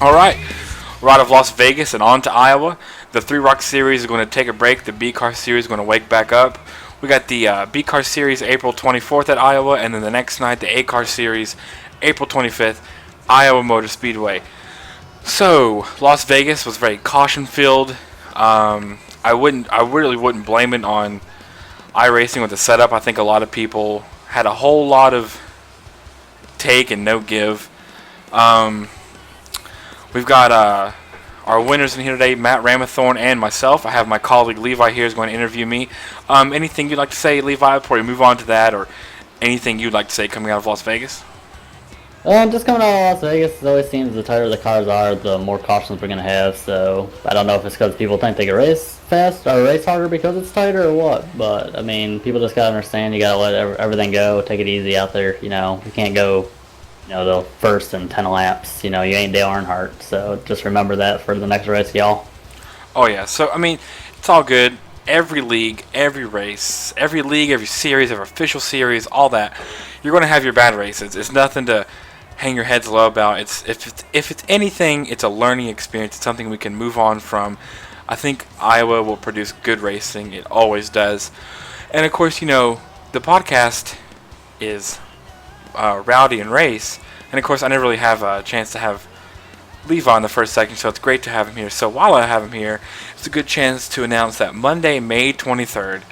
All right, we're out of Las Vegas and on to Iowa. The Three Rock Series is going to take a break. The B Car Series is going to wake back up. We got the B Car Series April 24th at Iowa, and then the next night the A Car Series April 25th, Iowa Motor Speedway. So Las Vegas was very caution filled. I really wouldn't blame it on iRacing with the setup. I think a lot of people had a whole lot of take and no give. We've got our winners in here today, Matt Ramathorn and myself. I have my colleague Levi here is going to interview me. Anything you'd like to say, Levi, before we move on to that, or anything you'd like to say coming out of Las Vegas? Just coming out of Las Vegas, it always seems the tighter the cars are, the more cautions we're going to have. So I don't know if it's because people think they can race fast or race harder because it's tighter or what. But, I mean, people just got to understand you got to let everything go, take it easy out there. You can't go, the first in 10 laps. You ain't Dale Earnhardt. So just remember that for the next race, y'all. Oh, yeah. So, I mean, it's all good. Every league, every race, every league, every series, every official series, all that, you're going to have your bad races. It's nothing to hang your heads low about. If it's anything, it's a learning experience. It's something we can move on from. I think Iowa will produce good racing. It always does. And, of course, the podcast is Rowdy and Rayce. And, of course, I never really have a chance to have Levi in the first section, so it's great to have him here. So while I have him here, it's a good chance to announce that Monday, May 23rd,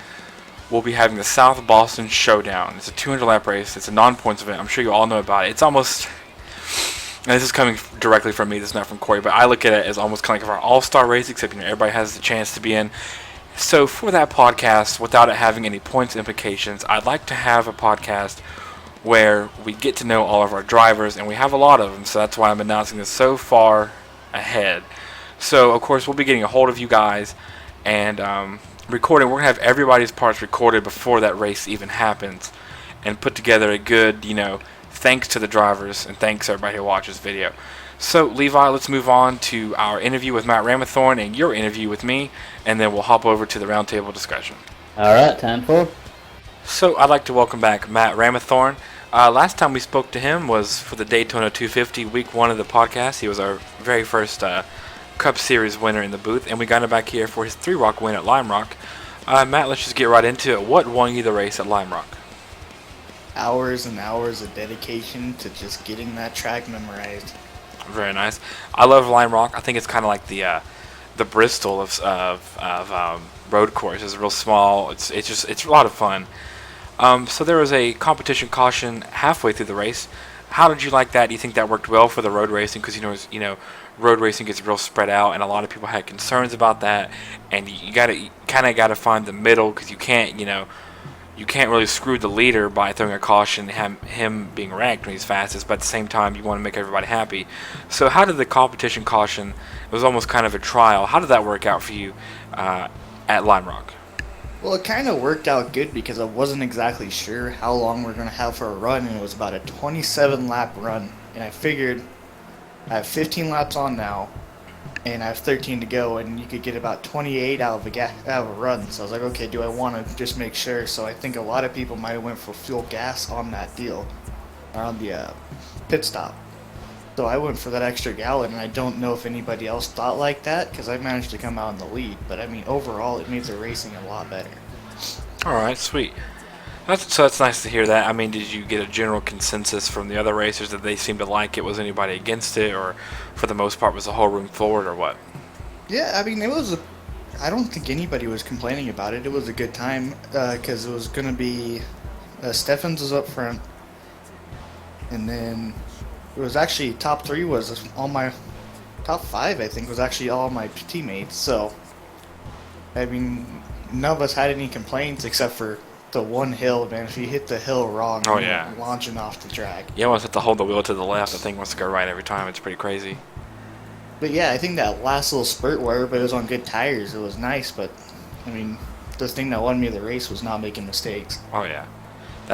we'll be having the South Boston Showdown. It's a 200-lap race. It's a non-points event. I'm sure you all know about it. It's almost, and this is coming directly from me, this is not from Corey, but I look at it as almost kind of like our all-star race, except everybody has the chance to be in. So for that podcast, without it having any points implications, I'd like to have a podcast where we get to know all of our drivers, and we have a lot of them, so that's why I'm announcing this so far ahead. So, of course, we'll be getting a hold of you guys and recording. We're going to have everybody's parts recorded before that race even happens and put together a good, thanks to the drivers and thanks to everybody who watches video. So, Levi, let's move on to our interview with Matt Ramathorn and your interview with me, and then we'll hop over to the roundtable discussion. All right, time for. So, I'd like to welcome back Matt Ramathorn. Last time we spoke to him was for the Daytona 250, week 1 of the podcast. He was our very first Cup Series winner in the booth, and we got him back here for his 3 Rock win at Lime Rock. Matt, let's just get right into it. What won you the race at Lime Rock? Hours and hours of dedication to just getting that track memorized. Very nice. I love Lime Rock. I think it's kind of like the Bristol of road course. It's real small. It's a lot of fun. So there was a competition caution halfway through the race. How did you like that? Do you think that worked well for the road racing? Because road racing gets real spread out, and a lot of people had concerns about that. And you kind of got to find the middle, because you can't really screw the leader by throwing a caution, him being ranked when he's fastest. But at the same time, you want to make everybody happy. So how did the competition caution? It was almost kind of a trial. How did that work out for you at Lime Rock? Well, it kind of worked out good because I wasn't exactly sure how long we're going to have for a run, and it was about a 27-lap run. And I figured I have 15 laps on now, and I have 13 to go, and you could get about 28 out of a run. So I was like, okay, do I want to just make sure? So I think a lot of people might have went for fuel gas on that deal, or on the pit stop. So I went for that extra gallon, and I don't know if anybody else thought like that, because I managed to come out in the lead. But, I mean, overall, it made the racing a lot better. All right, sweet. That's nice to hear that. I mean, did you get a general consensus from the other racers that they seemed to like it? Was anybody against it, or for the most part was the whole room for it, or what? Yeah, I mean, I don't think anybody was complaining about it. It was a good time, because it was going to be, Steffens was up front, and then it was actually top 3 was all my, top 5 I think was actually all my teammates. So, I mean, none of us had any complaints except for the one hill, man. If you hit the hill wrong, you're launching off the track. You almost have to hold the wheel to the left. The thing wants to go right every time. It's pretty crazy. But yeah, I think that last little spurt where everybody was on good tires, it was nice. But, I mean, the thing that won me the race was not making mistakes. Oh, yeah.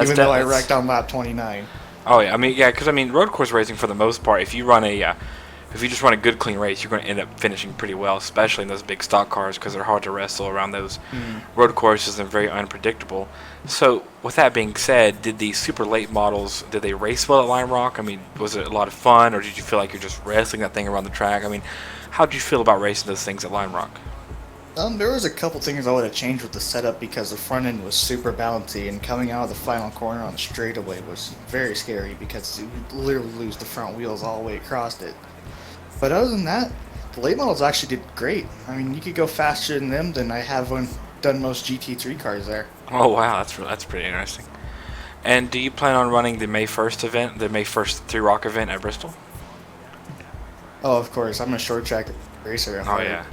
Even though I wrecked on lap 29. Oh, yeah. I mean, because road course racing, for the most part, if you run if you just run a good clean race, you're going to end up finishing pretty well, especially in those big stock cars because they're hard to wrestle around those road courses and very unpredictable. So with that being said, did the super late models, did they race well at Lime Rock? I mean, was it a lot of fun, or did you feel like you're just wrestling that thing around the track? I mean, how did you feel about racing those things at Lime Rock? There was a couple things I would have changed with the setup because the front end was super bouncy, and coming out of the final corner on the straightaway was very scary because you would literally lose the front wheels all the way across it. But other than that, the late models actually did great. I mean, you could go faster than them than I have done most GT3 cars there. Oh wow, that's pretty interesting. And do you plan on running the May 1st event, the May 1st 3 Rock event at Bristol? Oh, of course, I'm a short track racer. Oh yeah.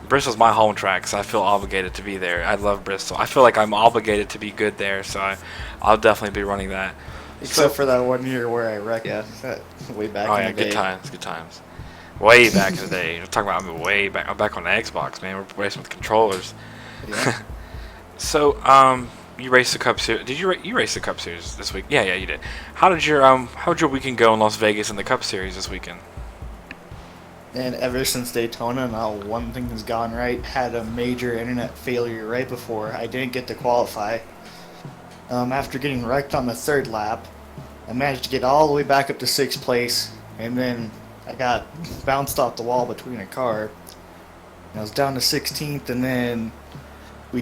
Bristol's my home track, so I feel obligated to be there. I love Bristol. I feel like I'm obligated to be good there, so I'll definitely be running that. Except for that 1 year where I wrecked, way back Oh in yeah, the day. good times. Way back in the day. We're talking about way back. I'm back on the Xbox, man. We're racing with controllers. Yeah. So, you raced the Cup Series. Did you race the Cup Series this week? Yeah, you did. How'd your weekend go in Las Vegas in the Cup Series this weekend? And ever since Daytona, not one thing has gone right. Had a major internet failure right before I didn't get to qualify. After getting wrecked on the third lap, I managed to get all the way back up to 6th place, and then I got bounced off the wall between a car. And I was down to 16th, and then I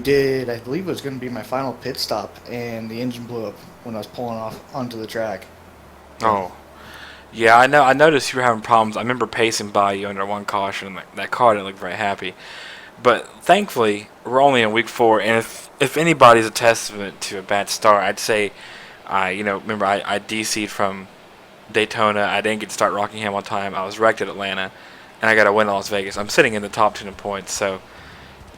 believe it was going to be my final pit stop, and the engine blew up when I was pulling off onto the track. Oh. Yeah, I know. I noticed you were having problems. I remember pacing by you under one caution, and that car didn't look very happy. But thankfully, we're only in week 4, and if anybody's a testament to a bad start, I'd say, remember I DC'd from Daytona. I didn't get to start Rockingham on time. I was wrecked at Atlanta, and I got to win Las Vegas. I'm sitting in the top 10 in points, so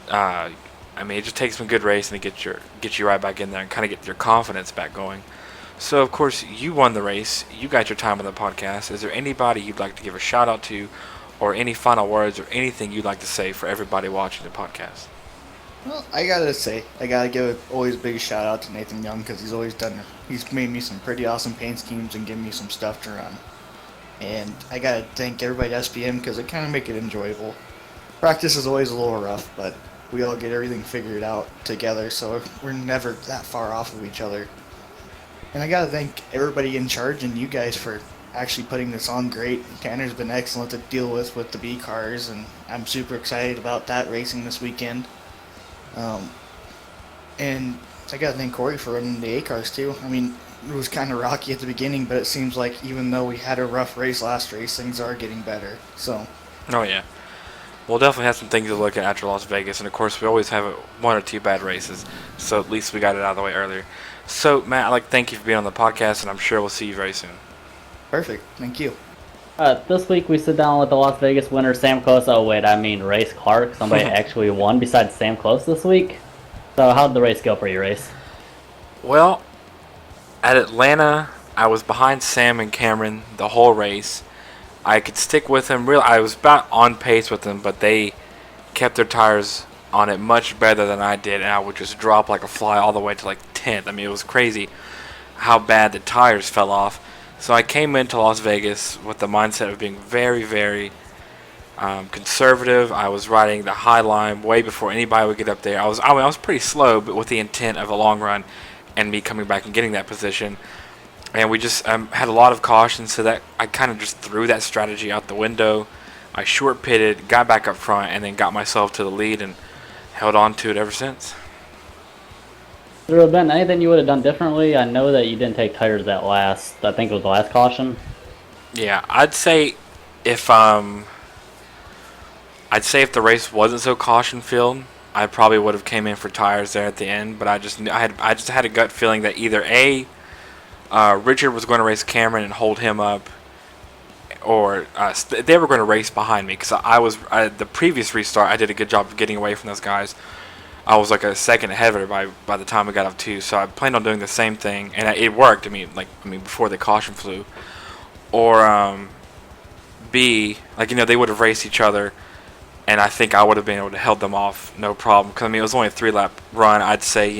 it just takes some good racing to get you right back in there and kind of get your confidence back going. So, of course, you won the race. You got your time on the podcast. Is there anybody you'd like to give a shout-out to, or any final words or anything you'd like to say for everybody watching the podcast? Well, I gotta give always a big shout out to Nathan Young because he's made me some pretty awesome paint schemes and given me some stuff to run. And I gotta thank everybody at SPM because it kind of make it enjoyable. Practice is always a little rough, but we all get everything figured out together, so we're never that far off of each other. And I gotta thank everybody in charge and you guys for actually putting this on great. Tanner's been excellent to deal with the B cars, and I'm super excited about that racing this weekend. And I gotta thank Corey for running the A cars too. I mean, it was kind of rocky at the beginning, but it seems like even though we had a rough race last race, things are getting better. So. Oh yeah. We'll definitely have some things to look at after Las Vegas, and of course we always have 1 or 2 bad races, so at least we got it out of the way earlier. So Matt, I'd like to thank you for being on the podcast, and I'm sure we'll see you very soon. Perfect. Thank you. This week we sit down with the Las Vegas winner, Sam Close. Oh, wait, I mean Rayce Clark. Somebody actually won besides Sam Close this week. So how did the race go for you, Rayce? Well, at Atlanta, I was behind Sam and Cameron the whole race. I could stick with them. I was about on pace with them, but they kept their tires on it much better than I did, and I would just drop like a fly all the way to like 10th. I mean, it was crazy how bad the tires fell off. So I came into Las Vegas with the mindset of being very, very conservative. I was riding the high line way before anybody would get up there. I was pretty slow, but with the intent of a long run and me coming back and getting that position. And we just had a lot of caution, so that I kind of just threw that strategy out the window. I short pitted, got back up front, and then got myself to the lead and held on to it ever since. Would there have been anything you would have done differently? I know that you didn't take tires that last, I think it was the last caution. Yeah, I'd say if the race wasn't so caution filled, I probably would have came in for tires there at the end. But I just had a gut feeling that either Richard was going to race Cameron and hold him up, or they were going to race behind me because the previous restart I did a good job of getting away from those guys. I was like a second ahead of her by the time we got up 2, so I planned on doing the same thing, and it worked. I mean, before the caution flew, or B, they would have raced each other, and I think I would have been able to held them off no problem. Because it was only a 3-lap run. I'd say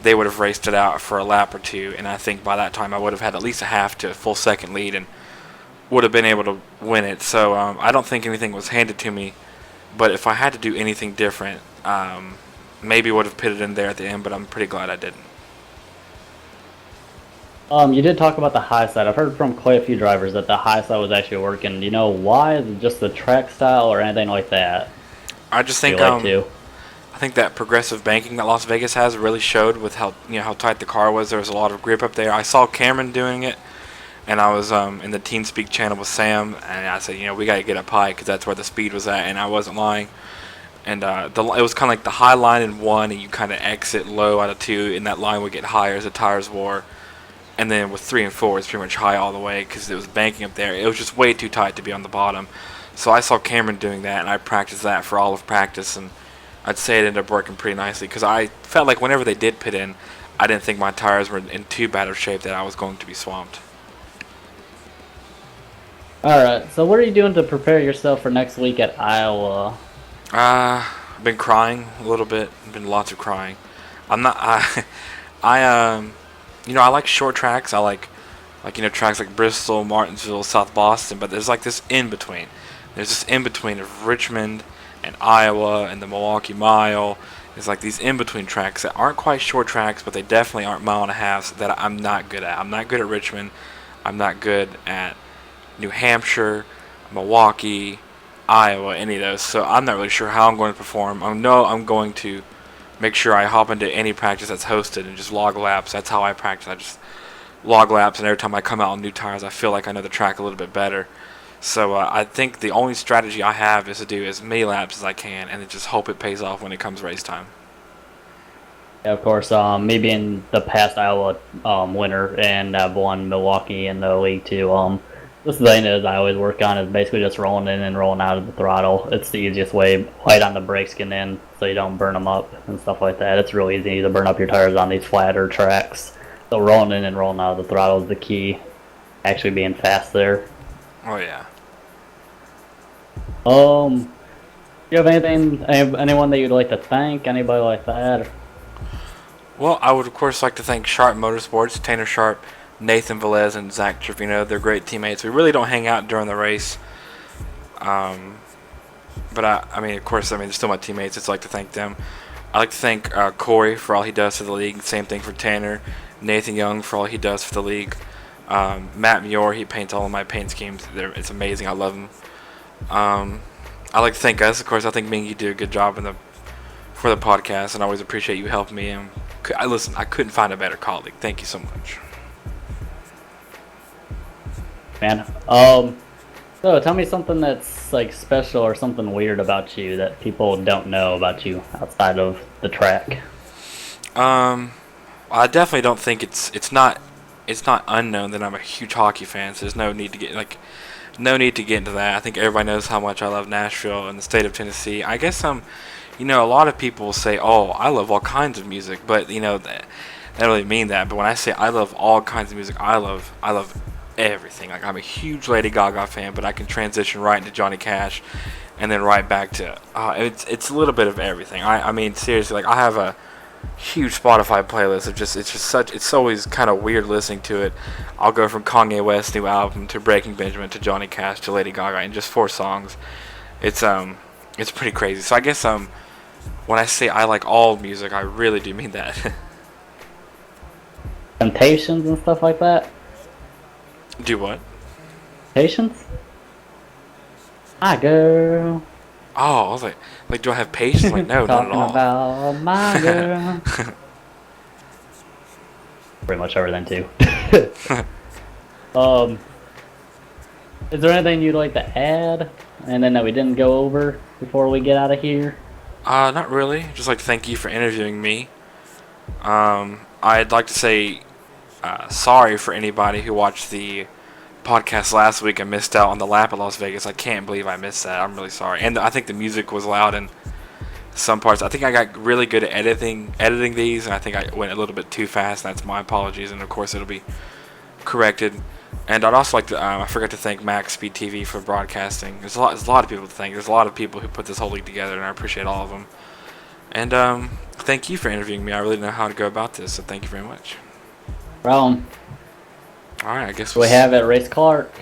they would have raced it out for a lap or 2, and I think by that time I would have had at least a half to a full second lead, and would have been able to win it. So I don't think anything was handed to me. But if I had to do anything different, maybe would have put it in there at the end. But I'm pretty glad I didn't. You did talk about the high side. I've heard from quite a few drivers that the high side was actually working. Do you know why? Is it just the track style or anything like that? I just think I think that progressive banking that Las Vegas has really showed with how tight the car was. There was a lot of grip up there. I saw Cameron doing it, and I was in the TeamSpeak channel with Sam, and I said, we got to get up high because that's where the speed was at, and I wasn't lying. And it was kind of like the high line in 1, and you kind of exit low out of 2, and that line would get higher as the tires wore. And then with 3 and 4, it's pretty much high all the way because it was banking up there. It was just way too tight to be on the bottom. So I saw Cameron doing that, and I practiced that for all of practice, and I'd say it ended up working pretty nicely because I felt like whenever they did pit in, I didn't think my tires were in too bad of shape that I was going to be swamped. Alright, so what are you doing to prepare yourself for next week at Iowa? I've been crying a little bit. Been lots of crying. I'm not. I like short tracks. I like tracks like Bristol, Martinsville, South Boston. But there's like this in between. There's this in between of Richmond and Iowa and the Milwaukee Mile. There's like these in between tracks that aren't quite short tracks, but they definitely aren't mile and a halves that I'm not good at. I'm not good at Richmond. I'm not good at New Hampshire, Milwaukee, Iowa, any of those. So I'm not really sure how I'm going to perform. I know I'm going to make sure I hop into any practice that's hosted and just log laps. That's how I practice. I just log laps, and every time I come out on new tires, I feel like I know the track a little bit better. So I think the only strategy I have is to do as many laps as I can and then just hope it pays off when it comes race time. Yeah, of course, maybe in the past Iowa winner, and I've won Milwaukee in the league too. This thing is I always work on is basically just rolling in and rolling out of the throttle. It's the easiest way, light on the brakes, getting in so you don't burn them up and stuff like that. It's really easy to burn up your tires on these flatter tracks. So rolling in and rolling out of the throttle is the key, actually being fast there. Oh, yeah. Do you have anyone that you'd like to thank? Anybody like that? Well, I would, of course, like to thank Sharp Motorsports, Tanner Sharp, Nathan Velez, and Zach Trevino. They're great teammates. We really don't hang out during the race. But, of course, they're still my teammates. It's like to thank them. I'd like to thank Corey for all he does for the league. Same thing for Tanner. Nathan Young for all he does for the league. Matt Muir, he paints all of my paint schemes. It's amazing. I love him. I'd like to thank us. Of course, I think me and you do a good job for the podcast, and I always appreciate you helping me. I couldn't find a better colleague. Thank you so much. Man, so tell me something that's like special or something weird about you that people don't know about you outside of the track. I definitely don't think it's not unknown that I'm a huge hockey fan. So there's no need to get into that. I think everybody knows how much I love Nashville and the state of Tennessee. I guess a lot of people say, "Oh, I love all kinds of music," but that I don't really mean that. But when I say I love all kinds of music, I love everything. Like, I'm a huge Lady Gaga fan, but I can transition right into Johnny Cash, and then right back to it's a little bit of everything. I mean seriously, like I have a huge Spotify playlist of it's always kind of weird listening to it. I'll go from Kanye West's new album to Breaking Benjamin to Johnny Cash to Lady Gaga in just 4 songs. It's pretty crazy. So I guess when I say I like all music, I really do mean that. Temptations and stuff like that? Do what? Patience? Hi, girl. Oh, I was like, do I have patience? Like, no, not at all. Talking about my girl. Pretty much everything too. Is there anything you'd like to add, and then that we didn't go over before we get out of here? Not really. Just like to thank you for interviewing me. I'd like to say sorry for anybody who watched the podcast last week and missed out on the lap at Las Vegas. I can't believe I missed that. I'm really sorry. And I think the music was loud in some parts. I think I got really good at editing these, and I think I went a little bit too fast. That's my apologies, and of course it'll be corrected. And I'd also like to I forgot to thank Max Speed TV for broadcasting. There's a lot of people to thank. There's a lot of people who put this whole league together, and I appreciate all of them. And thank you for interviewing me. I really don't know how to go about this, so thank you very much. Problem. All right, I guess We have it, Race Clark.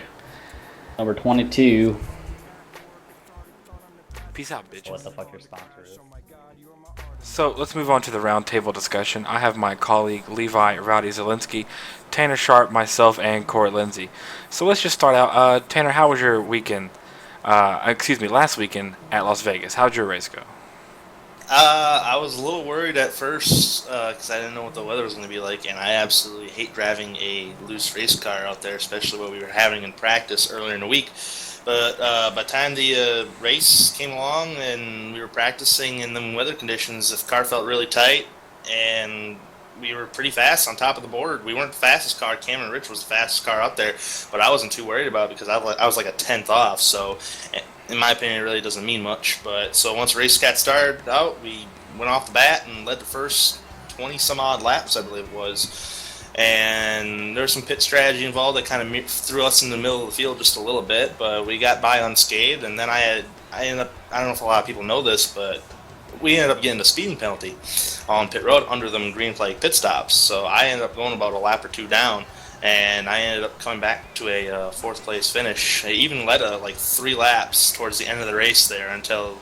Number 22. Peace out, bitches. What the fuck your sponsor is. So let's move on to the roundtable discussion. I have my colleague Levi Rowdy Zielinski, Tanner Sharp, myself, and Corey Lindsay. So let's just start out. Tanner, how was your weekend? Last weekend at Las Vegas. How'd your race go? I was a little worried at first because I didn't know what the weather was going to be like, and I absolutely hate driving a loose race car out there, especially what we were having in practice earlier in the week. But by the time the race came along and we were practicing in the weather conditions, the car felt really tight, and we were pretty fast on top of the board. We weren't the fastest car. Cameron Rich was the fastest car out there, but I wasn't too worried about it because I was like a tenth off. So, in my opinion, it really doesn't mean much. But so once the race got started out, we went off the bat and led the first 20 some odd laps, I believe it was. And there was some pit strategy involved that kind of threw us in the middle of the field just a little bit, but we got by unscathed. And then I ended up, I don't know if a lot of people know this, but we ended up getting a speeding penalty on pit road under them green flag pit stops. So I ended up going about a lap or two down, and I ended up coming back to a fourth place finish. I even led like 3 laps towards the end of the race there until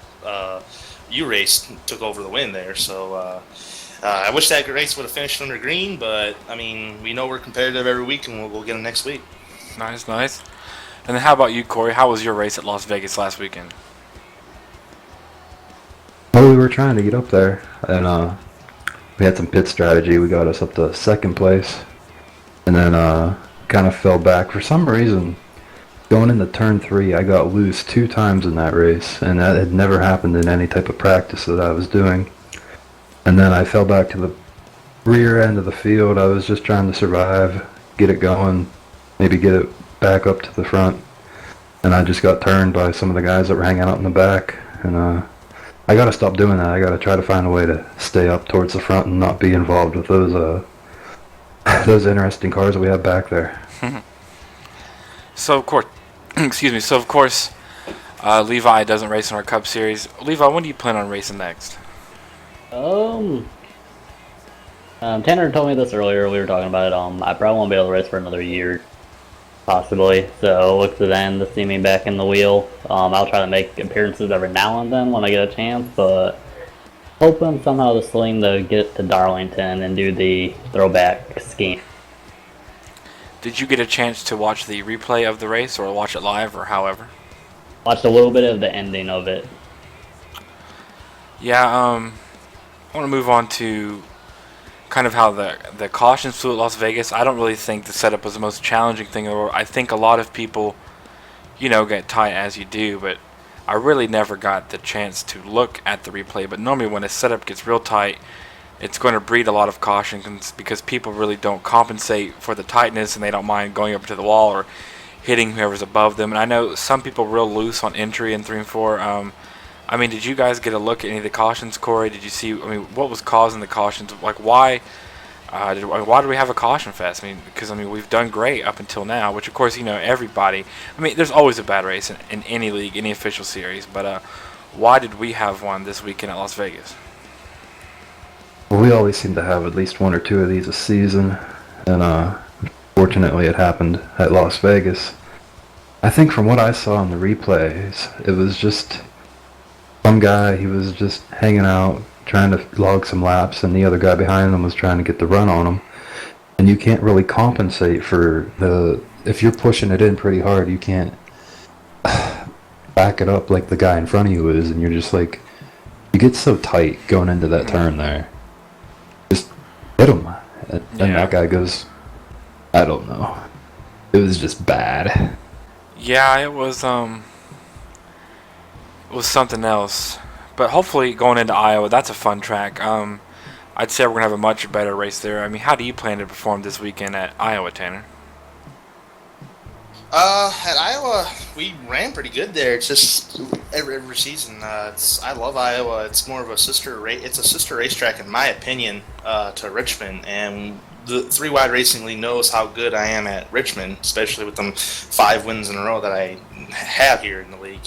U-Race took over the win there. So I wish that race would have finished under green, but I mean, we know we're competitive every week, and we'll get them next week. Nice. And then how about you, Corey? How was your race at Las Vegas last weekend? Well, we were trying to get up there, and we had some pit strategy. We got us up to second place, and then kind of fell back. For some reason, going into turn 3, I got loose 2 times in that race, and that had never happened in any type of practice that I was doing. And then I fell back to the rear end of the field. I was just trying to survive, get it going, maybe get it back up to the front. And I just got turned by some of the guys that were hanging out in the back. And I got to stop doing that. I got to try to find a way to stay up towards the front and not be involved with those interesting cars that we have back there. So of course, Levi doesn't race in our Cup Series. Levi, when do you plan on racing next? Tanner told me this earlier. We were talking about it. I probably won't be able to race for another year, possibly. So look to then to see me back in the wheel. I'll try to make appearances every now and then when I get a chance, but hoping somehow to swing to get to Darlington and do the throwback scheme. Did you get a chance to watch the replay of the race or watch it live or however? Watched a little bit of the ending of it. Yeah, I want to move on to kind of how the cautions flew at Las Vegas. I don't really think the setup was the most challenging thing in the world. I think a lot of people, get tight as you do, but I really never got the chance to look at the replay. But normally when a setup gets real tight, it's going to breed a lot of caution because people really don't compensate for the tightness, and they don't mind going up to the wall or hitting whoever's above them. And I know some people real loose on entry in 3 and 4. Did you guys get a look at any of the cautions, Corey? Did you see? What was causing the cautions? Like, why did we have a caution fest? Because we've done great up until now. Which, of course, everybody. There's always a bad race in any league, any official series. But why did we have one this weekend at Las Vegas? Well, we always seem to have at least 1 or 2 of these a season, and fortunately, it happened at Las Vegas. I think from what I saw in the replays, it was just some guy, he was just hanging out, trying to log some laps, and the other guy behind him was trying to get the run on him. And you can't really compensate for if you're pushing it in pretty hard, you can't back it up like the guy in front of you is, and you're just like, you get so tight going into that turn there. Just hit him. And that guy goes, I don't know. It was just bad. Yeah, it was something else. But hopefully going into Iowa, that's a fun track. I'd say we're going to have a much better race there. How do you plan to perform this weekend at Iowa, Tanner? At Iowa, we ran pretty good there. It's just every season. I love Iowa. It's more of a sister racetrack, in my opinion, to Richmond. And the 3 Wide Racing League knows how good I am at Richmond, especially with them 5 wins in a row that I have here in the league.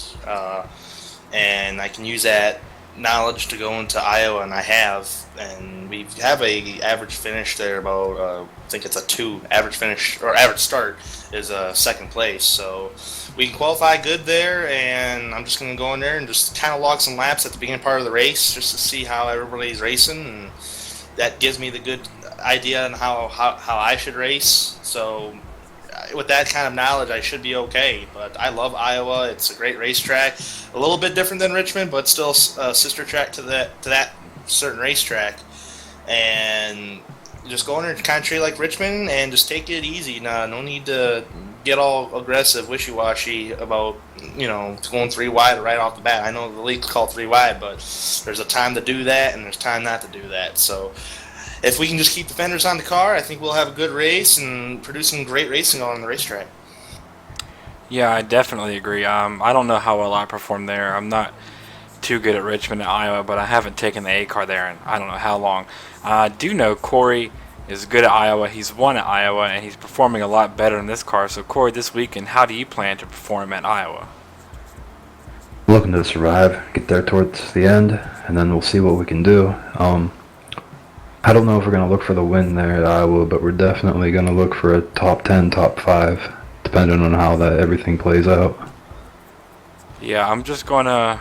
And I can use that knowledge to go into Iowa, and I have, and we have a average finish there about I think it's a 2 average finish, or average start is second place. So we can qualify good there, and I'm just going to go in there and just kind of log some laps at the beginning part of the race just to see how everybody's racing, and that gives me the good idea on how I should race. So with that kind of knowledge, I should be okay. But I love Iowa. It's a great racetrack. A little bit different than Richmond, but still a sister track to that certain racetrack. And just go in there and kind of treat like Richmond and just take it easy. No need to get all aggressive, wishy-washy about, going 3 wide right off the bat. I know the league's called 3 wide, but there's a time to do that and there's time not to do that. So if we can just keep the fenders on the car, I think we'll have a good race and produce some great racing on the racetrack. Yeah, I definitely agree. I don't know how well I performed there. I'm not too good at Richmond and Iowa, but I haven't taken the A car there in I don't know how long. I do know Corey is good at Iowa. He's won at Iowa, and he's performing a lot better in this car. So, Corey, this weekend, how do you plan to perform at Iowa? Looking to survive, get there towards the end, and then we'll see what we can do. I don't know if we're going to look for the win there at Iowa, but we're definitely going to look for a top 10, top 5, depending on how everything plays out. Yeah, I'm just going to...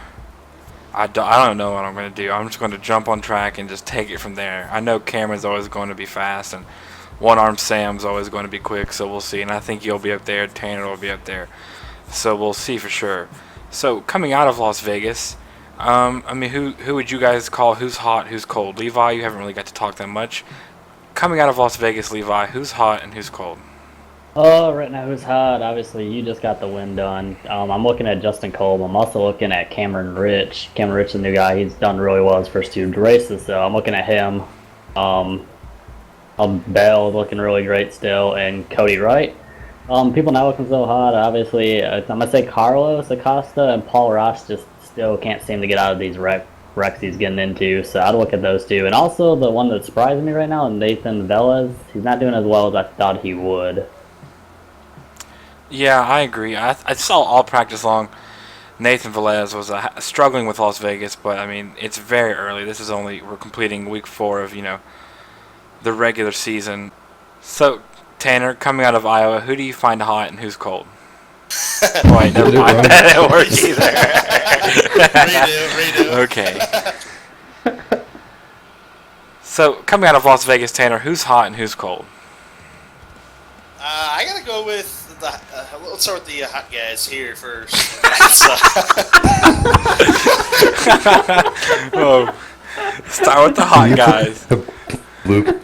I don't know what I'm going to do. I'm just going to jump on track and just take it from there. I know Cameron's always going to be fast, and one-arm Sam's always going to be quick, so we'll see. And I think you'll be up there. Tanner will be up there. So we'll see for sure. So coming out of Las Vegas, who would you guys call who's hot, who's cold? Levi, you haven't really got to talk that much. Coming out of Las Vegas, Levi, who's hot and who's cold? Right now, who's hot? Obviously, you just got the win done. I'm looking at Justin Kolb. I'm also looking at Cameron Rich. Cameron Rich, the new guy, he's done really well his first 2 races, so I'm looking at him. Bell looking really great still, and Cody Wright. People now looking so hot. Obviously, I'm gonna say Carlos Acosta and Paul Ross just still can't seem to get out of these wrecks he's getting into. So I'd look at those 2, and also the one that's surprising me right now, Nathan Velez. He's not doing as well as I thought he would. Yeah, I agree. I saw all practice long. Nathan Velez was struggling with Las Vegas, but it's very early. We're completing week 4 of the regular season. So Tanner, coming out of Iowa, who do you find hot and who's cold? Wait, never mind. That didn't work either. Redo. Okay. So coming out of Las Vegas, Tanner, who's hot and who's cold? I gotta go with let's start with the hot guys here first. Oh, start with the hot guys. Luke,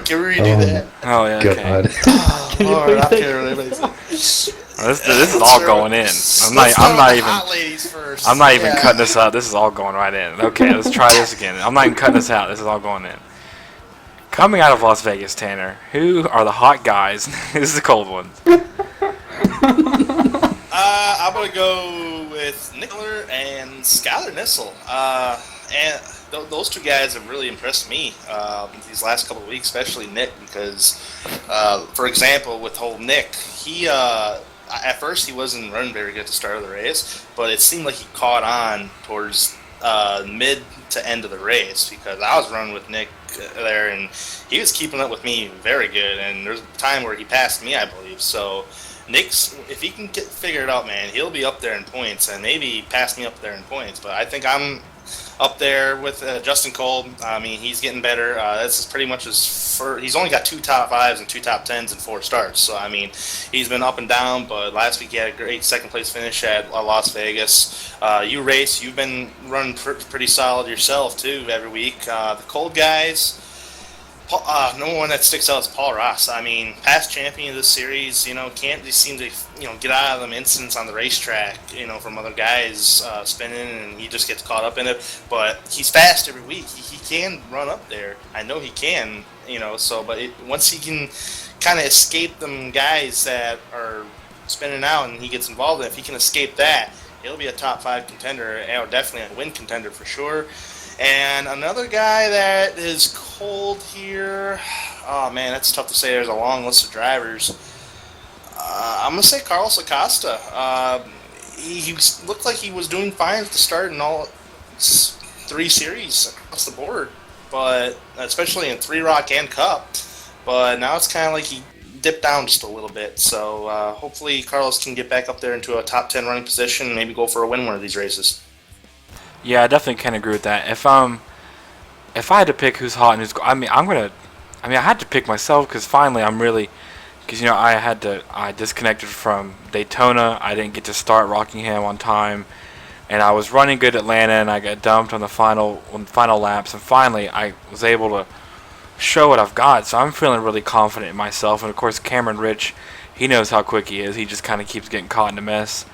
Can we redo that? Oh yeah. Okay. God. Lord, I can't really say. This is all going in. I'm not even. Hot ladies first. I'm not even cutting this out. This is all going right in. Okay, let's try this again. I'm not even cutting this out. This is all going in. Coming out of Las Vegas, Tanner, who are the hot guys? Who's the cold ones? I'm gonna go with Nickler and Skylar Nissel. And those 2 guys have really impressed me these last couple of weeks, especially Nick, because, for example, with whole Nick, he at first he wasn't running very good at the start of the race, but it seemed like he caught on towards mid to end of the race, because I was running with Nick there, and he was keeping up with me very good, and there's a time where he passed me, I believe. So Nick's, if he can figure it out, man, he'll be up there in points, and maybe pass me up there in points. But I think I'm up there with Justin Kolb. He's getting better. This is pretty much he's only got 2 top 5s and 2 top 10s and 4 starts. So he's been up and down. But last week he had a great second place finish at Las Vegas. You Rayce, you've been running pretty solid yourself too every week. The Kolb guys. Number one that sticks out is Paul Ross. Past champion of this series, can't just seem to, get out of them incidents on the racetrack, from other guys spinning, and he just gets caught up in it. But he's fast every week. He can run up there. I know he can, once he can kind of escape them guys that are spinning out and he gets involved in it, if he can escape that, he'll be a top 5 contender, or definitely a win contender for sure. And another guy that is cold here, oh man, that's tough to say. There's a long list of drivers. I'm gonna say Carlos Acosta. He looked like he was doing fine at the start in all three series across the board, but especially in Three Rock and Cup. But now it's kind of like he dipped down just a little bit. So hopefully Carlos can get back up there into a top 10 running position and maybe go for a win one of these races. Yeah, I definitely can agree with that. If I had to pick who's hot and who's, I had to pick myself because finally I'm really, because I disconnected from Daytona. I didn't get to start Rockingham on time, and I was running good at Atlanta, and I got dumped on the final laps, and finally I was able to show what I've got. So I'm feeling really confident in myself, and of course Cameron Rich, he knows how quick he is. He just kind of keeps getting caught in a mess.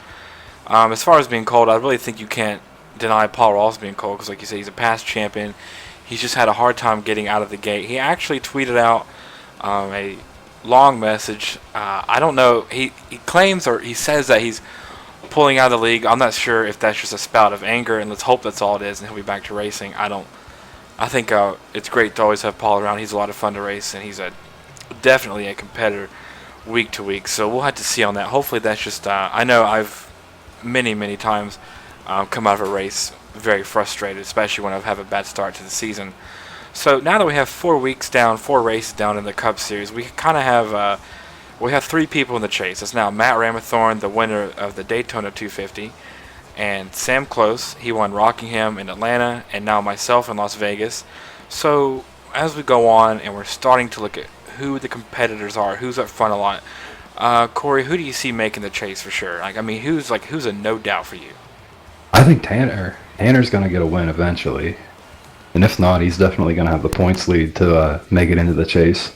As far as being cold, I really think you can't deny Paul Ross being cold because, like you say, he's a past champion. He's just had a hard time getting out of the gate. He actually tweeted out a long message. I don't know. He claims or he says that he's pulling out of the league. I'm not sure if that's just a spout of anger, and let's hope that's all it is, and he'll be back to racing. I think it's great to always have Paul around. He's a lot of fun to race, and he's definitely a competitor week to week. So we'll have to see on that. Hopefully that's just. I know I've many times come out of a race very frustrated, especially when I have a bad start to the season. So now that we have 4 races down in the Cup Series, we kind of have we have 3 people in the chase. It's now Matt Ramathorn, the winner of the Daytona 250, and Sam Close. He won Rockingham in Atlanta, and now myself in Las Vegas. So as we go on and we're starting to look at who the competitors are, who's up front a lot, Corey, who do you see making the chase for sure? Who's a no doubt for you? I think Tanner. Tanner's going to get a win eventually. And if not, he's definitely going to have the points lead to make it into the chase.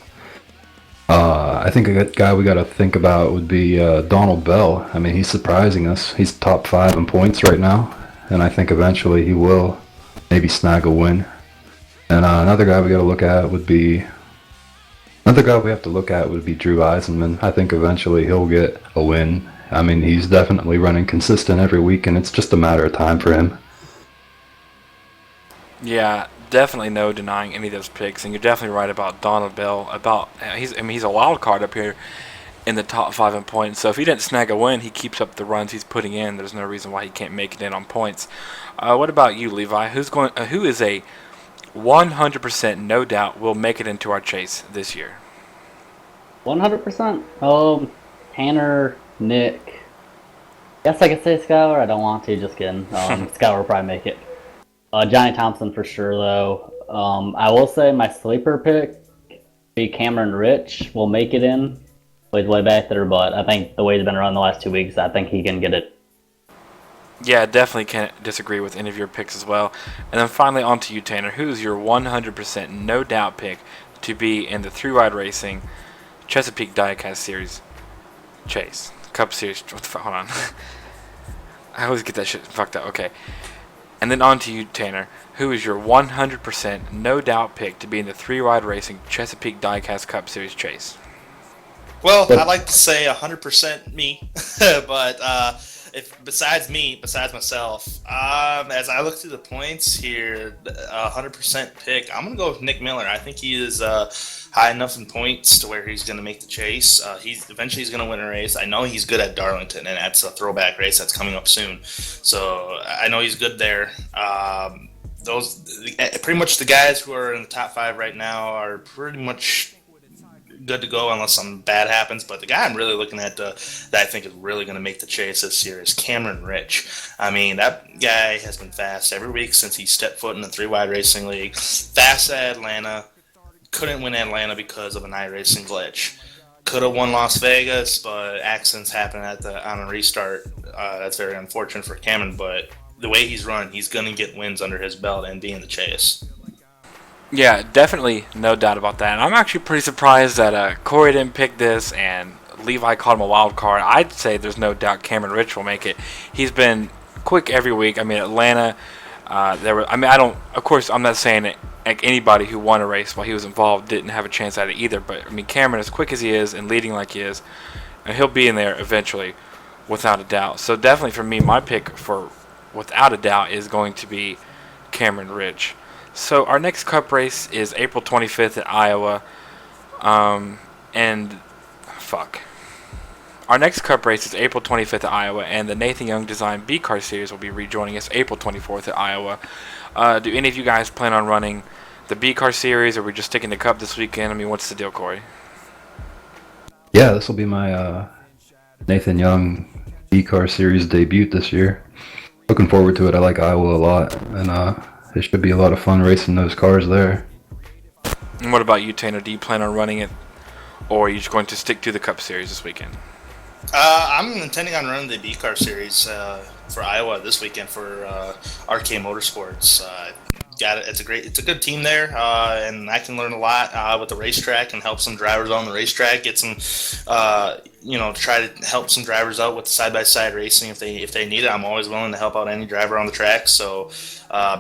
I think a guy we got to think about would be Donald Bell. I mean, he's surprising us. He's top 5 in points right now. And I think eventually he will maybe snag a win. And another guy we have to look at would be Drew Eisenman. I think eventually he'll get a win. I mean, he's definitely running consistent every week, and it's just a matter of time for him. Yeah, definitely no denying any of those picks, and you're definitely right about Donald Bell. He's a wild card up here in the top 5 in points. So if he didn't snag a win, he keeps up the runs he's putting in. There's no reason why he can't make it in on points. What about you, Levi? Who is a 100% no doubt will make it into our chase this year? 100%. Tanner, Nick. Guess I could say Skylar. I don't want to. Just kidding. Skylar will probably make it. Johnny Thompson for sure, though. I will say my sleeper pick be Cameron Rich will make it in. He's way back there, but I think the way he's been running the last 2 weeks, I think he can get it. Yeah, definitely can't disagree with any of your picks as well. And then finally on to you, Tanner. Who's your 100% no doubt pick to be in the 3-Ride Racing Chesapeake Diecast Series chase? Cup Series. What the fuck? Hold on. I always get that shit fucked up. Okay. And then on to you, Tanner. Who is your 100% no doubt pick to be in the 3-Ride Racing Chesapeake Diecast Cup Series chase? Well, I'd like to say 100% me, but if besides myself, as I look through the points here, 100% pick, I'm gonna go with Nick Miller. I think he is high enough in points to where he's gonna make the chase. He's gonna win a race. I know he's good at Darlington, and that's a throwback race that's coming up soon. So I know he's good there. Pretty much the guys who are in the top 5 right now are pretty much good to go unless something bad happens. But the guy I'm really looking at that I think is really going to make the chase this year is Cameron Rich. I mean, that guy has been fast every week since he stepped foot in the 3-Wide Racing League. Fast at Atlanta. Couldn't win Atlanta because of an iRacing glitch. Could have won Las Vegas, but accidents happen on a restart. That's very unfortunate for Cameron, but the way he's run, he's going to get wins under his belt and be in the chase. Yeah, definitely no doubt about that. And I'm actually pretty surprised that Corey didn't pick this and Levi called him a wild card. I'd say there's no doubt Cameron Rich will make it. He's been quick every week. I mean, Atlanta, of course, I'm not saying it, like anybody who won a race while he was involved didn't have a chance at it either. But, I mean, Cameron, as quick as he is and leading like he is, and he'll be in there eventually without a doubt. So definitely for me, my pick for without a doubt is going to be Cameron Rich. So our next Cup race is April 25th at Iowa, and fuck, our next Cup race is April 25th at Iowa, and the Nathan Young Design B-Car Series will be rejoining us April 24th at Iowa. Do any of you guys plan on running the B-Car Series, or are we just sticking to Cup this weekend? I mean, what's the deal, Corey? Yeah, this will be my Nathan Young E-Car Series debut this year. Looking forward to it. I like Iowa a lot, and it should be a lot of fun racing those cars there. And what about you, Tanner? Do you plan on running it, or are you just going to stick to the Cup Series this weekend? I'm intending on running the B-Car Series for Iowa this weekend for RK Motorsports. It's a good team there, and I can learn a lot with the racetrack and help some drivers on the racetrack. Get some, try to help some drivers out with the side-by-side racing if they need it. I'm always willing to help out any driver on the track. So,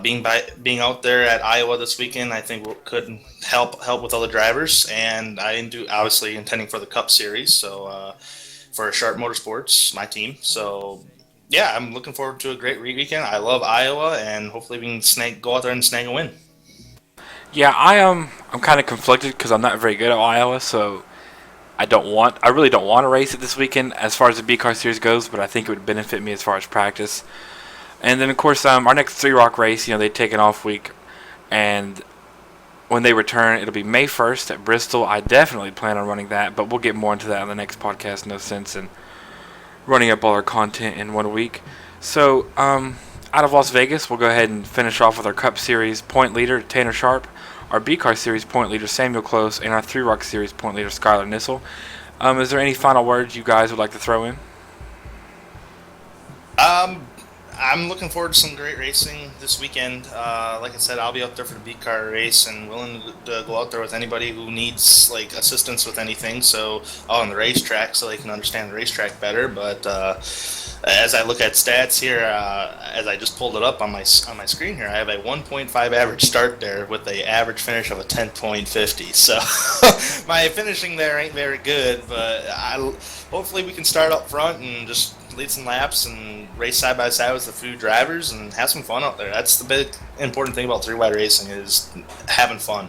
being out there at Iowa this weekend, I think could help with other drivers. And I do obviously intending for the Cup Series. So, for Sharp Motorsports, my team. So. Yeah, I'm looking forward to a great weekend. I love Iowa, and hopefully we can go out there and snag a win. Yeah, I'm kind of conflicted because I'm not very good at Iowa, so I really don't want to race it this weekend as far as the B-Car Series goes, but I think it would benefit me as far as practice. And then, of course, our next Three Rock race, they take an off week, and when they return, it'll be May 1st at Bristol. I definitely plan on running that, but we'll get more into that on the next podcast. No sense in running up all our content in 1 week. So, out of Las Vegas, we'll go ahead and finish off with our Cup Series point leader, Tanner Sharp, our B-Car Series point leader, Samuel Close, and our Three Rock Series point leader, Skylar Nissel. Is there any final words you guys would like to throw in? I'm looking forward to some great racing this weekend. Like I said, I'll be up there for the B-Car race and willing to go out there with anybody who needs assistance with anything. So on the racetrack, so they can understand the racetrack better. But as I look at stats here, as I just pulled it up on my screen here, I have a 1.5 average start there with an average finish of a 10.50. So my finishing there ain't very good, but hopefully we can start up front and just lead some laps and race side by side with the few drivers and have some fun out there. That's the big important thing about three-wide racing is having fun.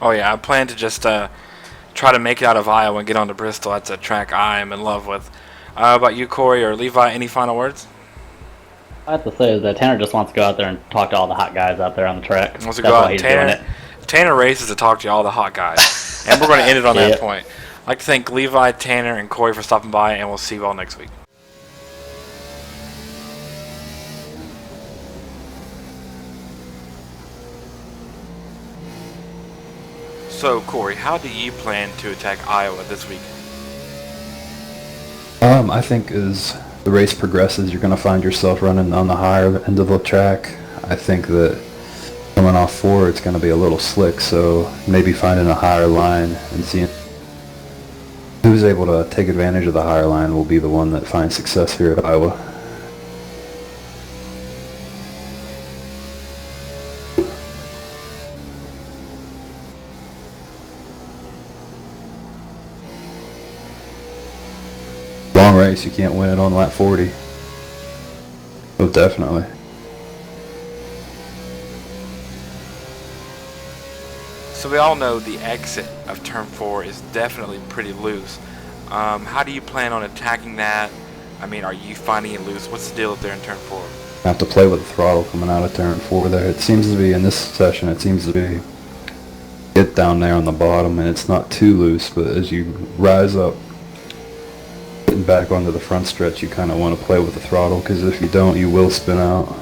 Oh yeah, I plan to just try to make it out of Iowa and get on to Bristol. That's a track I am in love with. How about you, Corey or Levi? Any final words? I have to say is that Tanner just wants to go out there and talk to all the hot guys out there on the track. Wants to go out and Tanner races to talk to all the hot guys. And we're going to end it on that point. I'd like to thank Levi, Tanner, and Corey for stopping by, and we'll see you all next week. So, Corey, how do you plan to attack Iowa this week? I think as the race progresses, you're going to find yourself running on the higher end of the track. I think that coming off 4, it's going to be a little slick, so maybe finding a higher line and seeing who's able to take advantage of the higher line will be the one that finds success here at Iowa. Long race, you can't win it on lap 40. Oh, definitely. So we all know the exit of turn 4 is definitely pretty loose. How do you plan on attacking that? I mean, are you finding it loose? What's the deal up there in turn 4? I have to play with the throttle coming out of turn 4 there. It seems to be, in this session, it seems to be get down there on the bottom and it's not too loose, but as you rise up, getting back onto the front stretch, you kind of want to play with the throttle, because if you don't, you will spin out.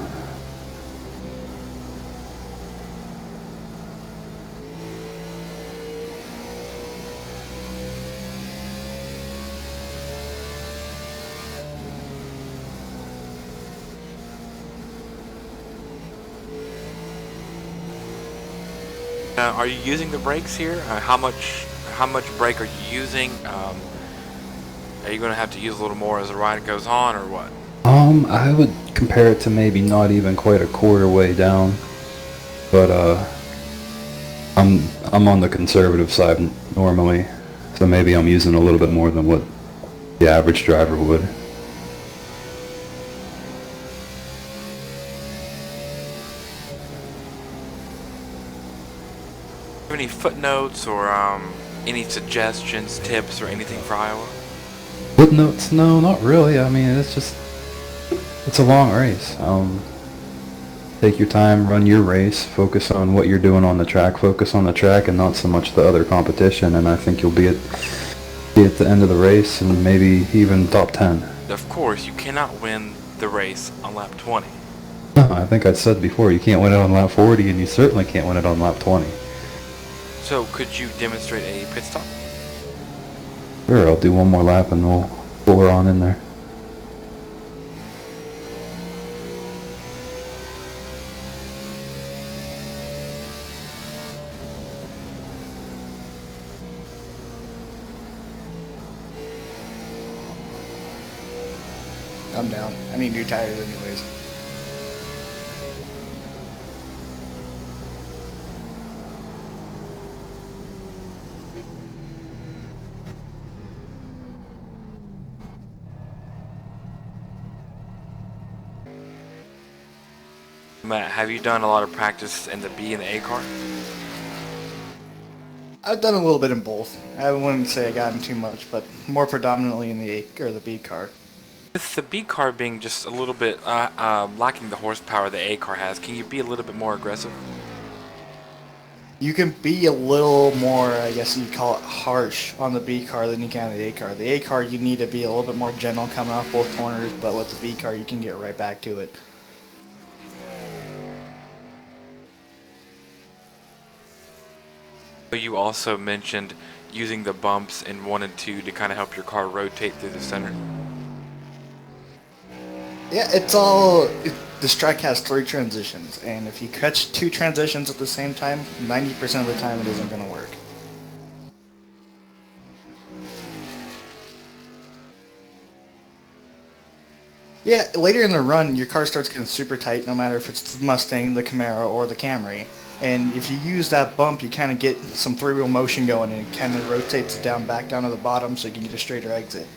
Are you using the brakes here? How much brake are you using? Are you going to have to use a little more as the ride goes on, or what? I would compare it to maybe not even quite a quarter way down, but I'm on the conservative side normally, so maybe I'm using a little bit more than what the average driver would. Any footnotes or any suggestions, tips, or anything for Iowa? Footnotes? No, not really. I mean, it's a long race. Take your time, run your race, focus on what you're doing on the track, focus on the track and not so much the other competition, and I think you'll be at the end of the race and maybe even top 10. Of course, you cannot win the race on lap 20. No, I think I said before, you can't win it on lap 40 and you certainly can't win it on lap 20. So could you demonstrate a pit stop? Sure, I'll do one more lap and we'll pull her on in there. I'm down. I need new tires anyways. Matt, have you done a lot of practice in the B and the A car? I've done a little bit in both. I wouldn't say I gotten too much, but more predominantly in the A or the B car. With the B car being just a little bit lacking the horsepower the A car has, can you be a little bit more aggressive? You can be a little more, I guess you'd call it, harsh on the B car than you can the A car. The A car, you need to be a little bit more gentle coming off both corners, but with the B car, you can get right back to it. But you also mentioned using the bumps in 1 and 2 to kind of help your car rotate through the center. Yeah, this track has 3 transitions, and if you catch 2 transitions at the same time, 90% of the time it isn't going to work. Yeah, later in the run, your car starts getting super tight, no matter if it's the Mustang, the Camaro, or the Camry. And if you use that bump, you kind of get some 3-wheel motion going, and it kind of rotates it back down to the bottom so you can get a straighter exit.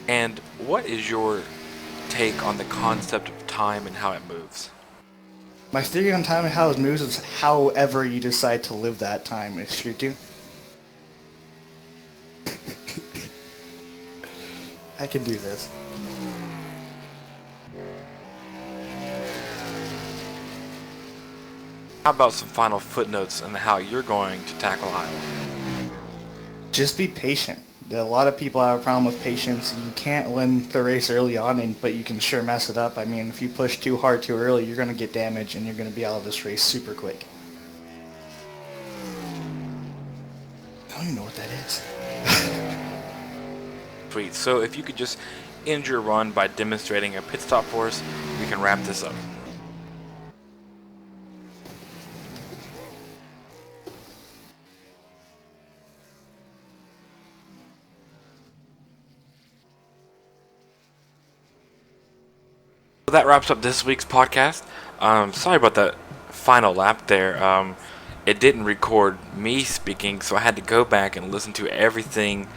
And what is your take on the concept of time and how it moves? My theory on time and how it moves is however you decide to live that time is shoot to. I can do this. How about some final footnotes on how you're going to tackle Iowa? Just be patient. A lot of people have a problem with patience. You can't win the race early on, but you can sure mess it up. I mean, if you push too hard too early, you're going to get damaged and you're going to be out of this race super quick. I don't even know what that is. Sweet. So if you could just end your run by demonstrating a pit stop for us, we can wrap this up. That wraps up this week's podcast. Sorry about that final lap there. It didn't record me speaking, so I had to go back and listen to everything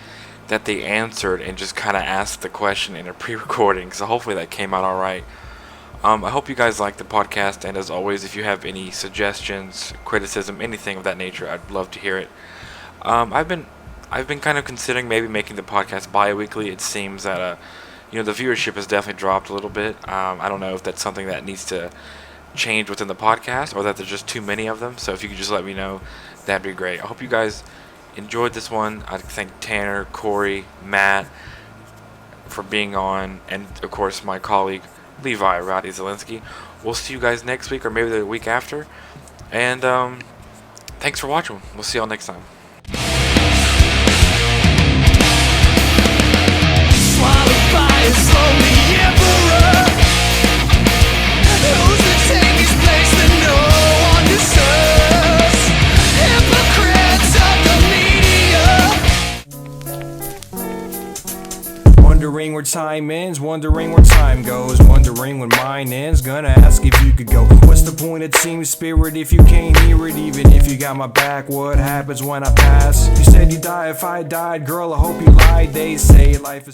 that they answered and just kind of ask the question in a pre-recording. So hopefully that came out all right. I hope you guys like the podcast, and as always, if you have any suggestions, criticism, anything of that nature, I'd love to hear it. I've been kind of considering maybe making the podcast bi-weekly. It seems that the viewership has definitely dropped a little bit. I don't know if that's something that needs to change within the podcast or that there's just too many of them. So if you could just let me know, that'd be great. I hope you guys enjoyed this one. I'd thank Tanner, Corey, Matt for being on, and of course my colleague Levi, Rowdy Zielinski. We'll see you guys next week or maybe the week after. And thanks for watching. We'll see y'all next time. Swallowed by a slowly emperor, who's to take his place that no one deserves. Hypocrites of the media, wondering where time ends, wondering where time goes, wondering when mine ends. Gonna ask if you could go. What's the point of team spirit if you can't hear it? Even if you got my back, what happens when I pass? You said you'd die if I died, girl, I hope you lied. They say life is